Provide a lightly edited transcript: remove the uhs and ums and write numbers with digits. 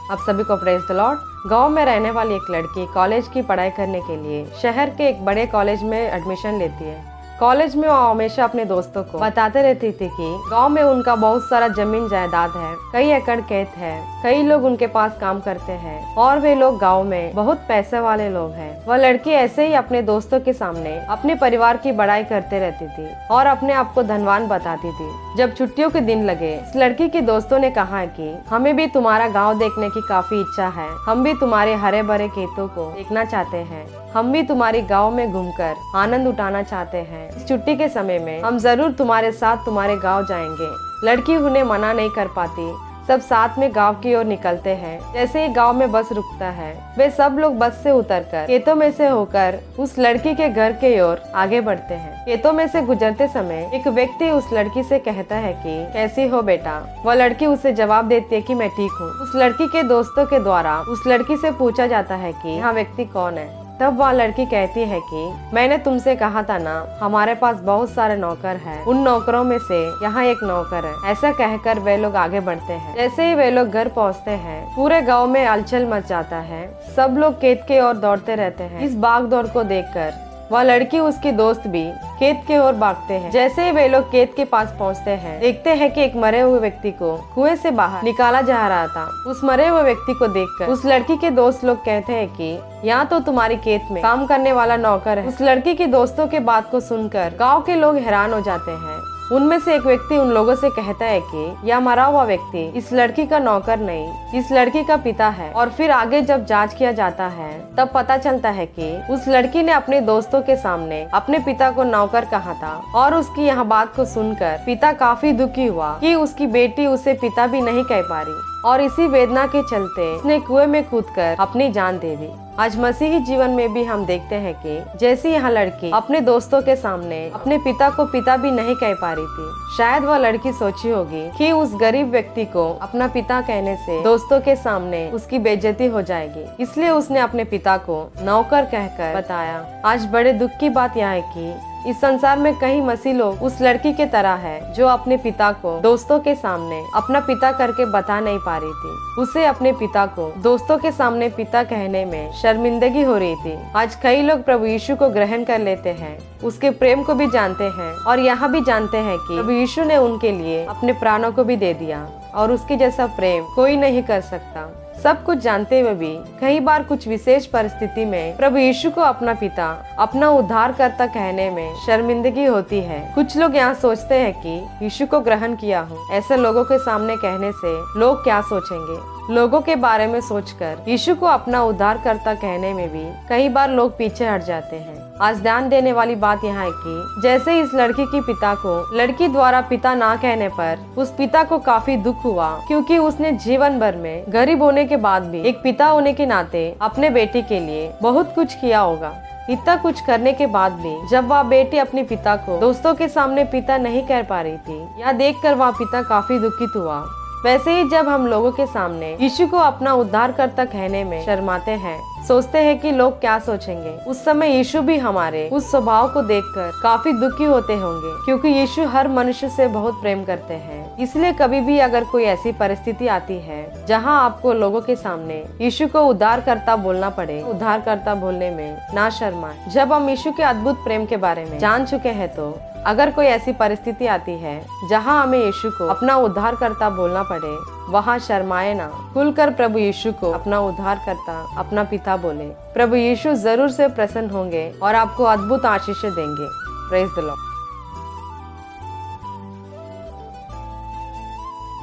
आप सभी को प्रेज द लॉर्ड। गांव में रहने वाली एक लड़की कॉलेज की पढ़ाई करने के लिए शहर के एक बड़े कॉलेज में एडमिशन लेती है। कॉलेज में वो हमेशा अपने दोस्तों को बताते रहती थी कि गांव में उनका बहुत सारा जमीन जायदाद है, कई एकड़ खेत है, कई लोग उनके पास काम करते हैं और वे लोग गांव में बहुत पैसे वाले लोग हैं। वह लड़की ऐसे ही अपने दोस्तों के सामने अपने परिवार की बड़ाई करते रहती थी और अपने आप को धनवान बताती थी। जब छुट्टियों के दिन लगे, इस लड़की के दोस्तों ने कहा कि हमें भी तुम्हारा गाँव देखने की काफी इच्छा है, हम भी तुम्हारे हरे भरे खेतों को देखना चाहते हैं, हम भी तुम्हारी गांव में घूमकर आनंद उठाना चाहते हैं। इस छुट्टी के समय में हम जरूर तुम्हारे साथ तुम्हारे गांव जाएंगे। लड़की उन्हें मना नहीं कर पाती। सब साथ में गांव की ओर निकलते हैं। जैसे ही गांव में बस रुकता है, वे सब लोग बस से उतरकर खेतों में से होकर उस लड़की के घर के ओर आगे बढ़ते हैं। खेतों में से गुजरते समय एक व्यक्ति उस लड़की से कहता है कि कैसी हो बेटा। वह लड़की उसे जवाब देती है कि मैं ठीक हूँ। उस लड़की के दोस्तों के द्वारा उस लड़की से पूछा जाता है कि यह व्यक्ति कौन है। तब वह लड़की कहती है कि मैंने तुमसे कहा था ना, हमारे पास बहुत सारे नौकर हैं, उन नौकरों में से यहाँ एक नौकर है। ऐसा कहकर वे लोग आगे बढ़ते हैं। जैसे ही वे लोग घर पहुँचते हैं, पूरे गांव में हलचल मच जाता है। सब लोग खेत के ओर दौड़ते रहते हैं। इस भाग दौड़ को देखकर वह लड़की उसकी दोस्त भी खेत के ओर भागते हैं। जैसे ही वे लोग खेत के पास पहुंचते हैं, देखते हैं कि एक मरे हुए व्यक्ति को कुएं से बाहर निकाला जा रहा था। उस मरे हुए व्यक्ति को देखकर उस लड़की के दोस्त लोग कहते हैं कि यहाँ तो तुम्हारी खेत में काम करने वाला नौकर है। उस लड़की के दोस्तों के बात को सुनकर गाँव के लोग हैरान हो जाते हैं। उनमें से एक व्यक्ति उन लोगों से कहता है कि यह मरा हुआ व्यक्ति इस लड़की का नौकर नहीं, इस लड़की का पिता है। और फिर आगे जब जांच किया जाता है, तब पता चलता है कि उस लड़की ने अपने दोस्तों के सामने अपने पिता को नौकर कहा था। और उसकी यह बात को सुनकर पिता काफी दुखी हुआ कि उसकी बेटी उसे पिता भी नहीं कह पा रही, और इसी वेदना के चलते उसने कुएं में कूदकर अपनी जान दे दी। आज मसीही जीवन में भी हम देखते हैं कि जैसे यह लड़की अपने दोस्तों के सामने अपने पिता को पिता भी नहीं कह पा रही थी, शायद वह लड़की सोची होगी कि उस गरीब व्यक्ति को अपना पिता कहने से दोस्तों के सामने उसकी बेइज्जती हो जाएगी, इसलिए उसने अपने पिता को नौकर कहकर बताया। आज बड़े दुख की बात यह है कि इस संसार में कई मसीह लोग उस लड़की के तरह है, जो अपने पिता को दोस्तों के सामने अपना पिता करके बता नहीं पा रही थी। उसे अपने पिता को दोस्तों के सामने पिता कहने में शर्मिंदगी हो रही थी। आज कई लोग प्रभु यीशु को ग्रहण कर लेते हैं, उसके प्रेम को भी जानते हैं और यहाँ भी जानते हैं कि प्रभु यीशु ने उनके लिए अपने प्राणों को भी दे दिया और उसके जैसा प्रेम कोई नहीं कर सकता। सब कुछ जानते हुए भी कई बार कुछ विशेष परिस्थिति में प्रभु यीशु को अपना पिता, अपना उद्धारकर्ता कहने में शर्मिंदगी होती है। कुछ लोग यहाँ सोचते हैं कि यीशु को ग्रहण किया हूँ, ऐसे लोगों के सामने कहने से लोग क्या सोचेंगे। लोगों के बारे में सोचकर यीशु को अपना उद्धारकर्ता कहने में भी कई बार लोग पीछे हट जाते हैं। आज ध्यान देने वाली बात यहाँ है कि जैसे इस लड़की की पिता को लड़की द्वारा पिता ना कहने पर उस पिता को काफी दुख हुआ, क्योंकि उसने जीवन भर में गरीब होने के बाद भी एक पिता होने के नाते अपने बेटी के लिए बहुत कुछ किया होगा। इतना कुछ करने के बाद भी जब वह बेटी अपने पिता को दोस्तों के सामने पिता नहीं कह पा रही थी, यह देखकर वह पिता काफी दुखित हुआ। वैसे ही जब हम लोगों के सामने यीशु को अपना उद्धारकर्ता कहने में शर्माते हैं, सोचते हैं कि लोग क्या सोचेंगे, उस समय यीशु भी हमारे उस स्वभाव को देखकर काफी दुखी होते होंगे, क्योंकि यीशु हर मनुष्य से बहुत प्रेम करते हैं। इसलिए कभी भी अगर कोई ऐसी परिस्थिति आती है जहां आपको लोगों के सामने यीशु को उद्धारकर्ता बोलना पड़े, उद्धारकर्ता बोलने में ना शर्माएं। जब हम यीशु के अद्भुत प्रेम के बारे में जान चुके हैं, तो अगर कोई ऐसी परिस्थिति आती है जहां हमें यीशु को अपना उद्धारकर्ता बोलना पड़े, वहां शर्माए ना, खुलकर प्रभु यीशु को अपना उद्धारकर्ता, अपना पिता बोले। प्रभु यीशु जरूर से प्रसन्न होंगे और आपको अद्भुत आशीष देंगे। Praise the Lord.